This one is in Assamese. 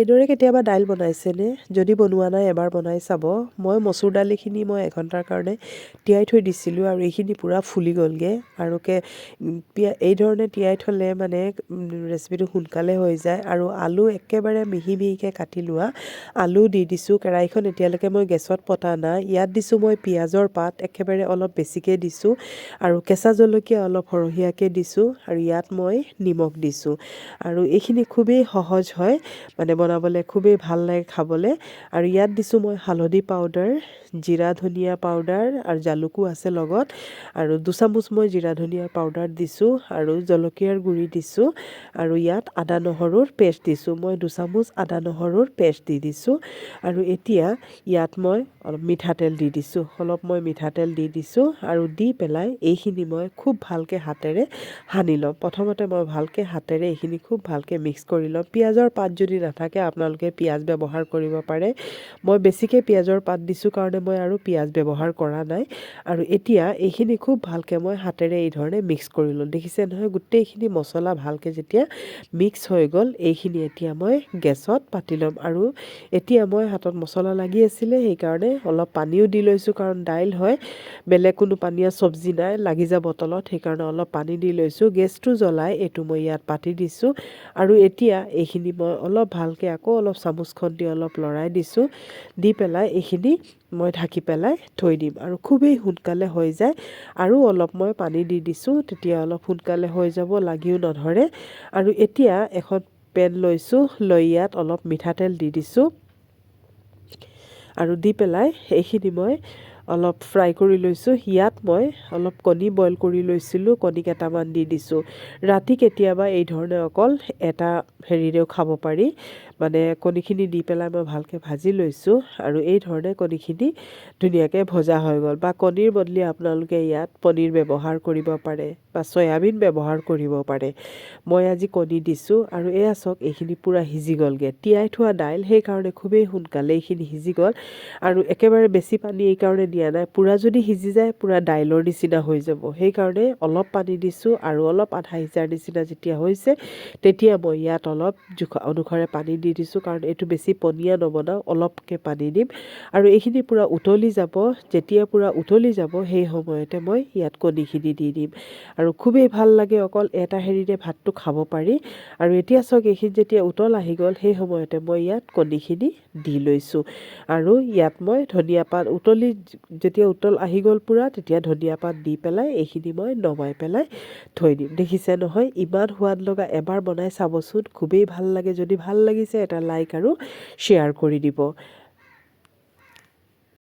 এইদৰে কেতিয়াবা দাইল বনাইছেনে? যদি বনোৱা নাই এবাৰ বনাই চাব। মই মচুৰ দালিখিনি 1 ঘণ্টাৰ কাৰণে তিয়াই থৈ দিছিলোঁ আৰু এইখিনি পূৰা ফুলি গ'লগৈ আৰু এই ধৰণে তিয়াই থ'লে মানে ৰেচিপিটো সোনকালে হৈ যায়। আৰু আলু একেবাৰে মিহি মিহিকৈ কাটি লোৱা আলু দি দিছোঁ। কেৰাহীখন এতিয়ালৈকে মই গেছত পতা নাই। ইয়াত দিছোঁ মই পিঁয়াজৰ পাত একেবাৰে অলপ বেছিকৈ দিছোঁ আৰু কেঁচা জলকীয়া অলপ সৰহীয়াকৈ দিছোঁ আৰু ইয়াত মই নিমখ দিছোঁ। আৰু এইখিনি খুবেই সহজ হয়, মানে বনাবলৈ খুবেই ভাল লাগে খাবলৈ। আৰু ইয়াত দিছোঁ মই হালধি পাউডাৰ, জিৰা ধনিয়া পাউডাৰ আৰু জালুকো আছে লগত। আৰু 2 চামুচ মই জিৰা ধনিয়া পাউডাৰ দিছোঁ আৰু জলকীয়াৰ গুড়ি দিছোঁ। আৰু ইয়াত আদা নহৰুৰ পেষ্ট দিছোঁ। মই 2 চামুচ আদা নহৰুৰ পেষ্ট দি দিছোঁ। আৰু এতিয়া ইয়াত মই অলপ মিঠাতেল দি দিছোঁ। মিঠাতেল দি দিছোঁ আৰু দি পেলাই এইখিনি মই খুব ভালকৈ হাতেৰে সানি ল'ম। প্ৰথমতে মই ভালকৈ হাতেৰে এইখিনি খুব ভালকৈ মিক্স কৰি ল'ম। পিঁয়াজৰ পাত যদি নাথাকে আপোনালোকে পিঁয়াজ ব্যৱহাৰ কৰিব পাৰে। মই বেছিকৈ পিঁয়াজৰ পাত দিছোঁ কাৰণে মই আৰু পিঁয়াজ ব্যৱহাৰ কৰা নাই। আৰু এতিয়া এইখিনি খুব ভালকৈ মই হাতেৰে এই ধৰণে মিক্স কৰি ল'ম। দেখিছে নহয়, গোটেইখিনি মছলা ভালকৈ যেতিয়া মিক্স হৈ গ'ল, এইখিনি এতিয়া মই গেছত পাতি ল'ম। আৰু এতিয়া মই হাতত মছলা লাগি আছিলে সেইকাৰণে অলপ পানীও দি লৈছোঁ, কাৰণ দাইল হয়, বেলেগ কোনো পানীয়া চব্জি নাই, লাগি যাব তলত, সেইকাৰণে অলপ পানী দি লৈছোঁ। গেছটো জ্বলাই এইটো মই ইয়াত পাতি দিছোঁ। আৰু এতিয়া এইখিনি মই অলপ ভালকৈ আকৌ অলপ চামুচখন দি অলপ লৰাই দিছোঁ। দি পেলাই এইখিনি মই ঢাকি পেলাই থৈ দিম আৰু খুবেই সোনকালে হৈ যায়। আৰু অলপ মই পানী দি দিছোঁ, তেতিয়া অলপ সোনকালে হৈ যাব, লাগিও নধৰে। আৰু এতিয়া এখন পেন লৈছোঁ, লৈ ইয়াত অলপ মিঠাতেল দি দিছোঁ। আৰু দি পেলাই এইখিনি মই অলপ ফ্ৰাই কৰি লৈছোঁ। ইয়াত মই অলপ কণী বইল কৰি লৈছিলোঁ, কণী কেইটামান দি দিছোঁ। ৰাতি কেতিয়াবা এই ধৰণে অকল এটা হেৰিৰেও খাব পাৰি, মানে কণীখিনি দি পেলাই মই ভালকৈ ভাজি লৈছোঁ। আৰু এই ধৰণে কণীখিনি ধুনীয়াকৈ ভজা হৈ গ'ল। বা কণীৰ বদলি আপোনালোকে ইয়াত পনীৰ ব্যৱহাৰ কৰিব পাৰে বা চয়াবিন ব্যৱহাৰ কৰিব পাৰে। মই আজি কণী দিছোঁ আৰু এয়া চাওক, এইখিনি পূৰা সিজি গ'লগৈ। তিয়াই থোৱা দাইল, সেইকাৰণে খুবেই সোনকালে এইখিনি সিজি গ'ল। আৰু একেবাৰে বেছি পানী এইকাৰণে দিয়া নাই, পূৰা যদি সিজি যায় পূৰা দাইলৰ নিচিনা হৈ যাব। সেইকাৰণে অলপ পানী দিছোঁ আৰু অলপ আধা সিজাৰ নিচিনা যেতিয়া হৈছে, তেতিয়া মই ইয়াত অলপ জোখ অনুসাৰে পানী দি দিছোঁ, কাৰণ এইটো বেছি পনীয়া নবনাওঁ, অলপকৈ পানী দিম। আৰু এইখিনি পূৰা উতলি যাব। যেতিয়া পূৰা উতলি যাব সেই সময়তে মই ইয়াত কণীখিনি দি দিম। আৰু খুবেই ভাল লাগে, অকল এটা হেৰিৰে ভাতটো খাব পাৰি। আৰু এতিয়া চাওক, এইখিনি যেতিয়া উতল আহি গ'ল সেই সময়তে মই ইয়াত কণীখিনি দি লৈছোঁ। আৰু ইয়াত মই ধনিয়া পাত যেতিয়া উতল আহি গ'ল পূৰা, তেতিয়া ধনিয়া পাত দি পেলাই এইখিনি মই নমাই পেলাই থৈ দিম। দেখিছে নহয়, ইমান সোৱাদ লগা, এবাৰ বনাই চাবচোন, খুবেই ভাল লাগে। যদি ভাল লাগিছে এটা লাইক আৰু শ্বেয়াৰ কৰি দিব।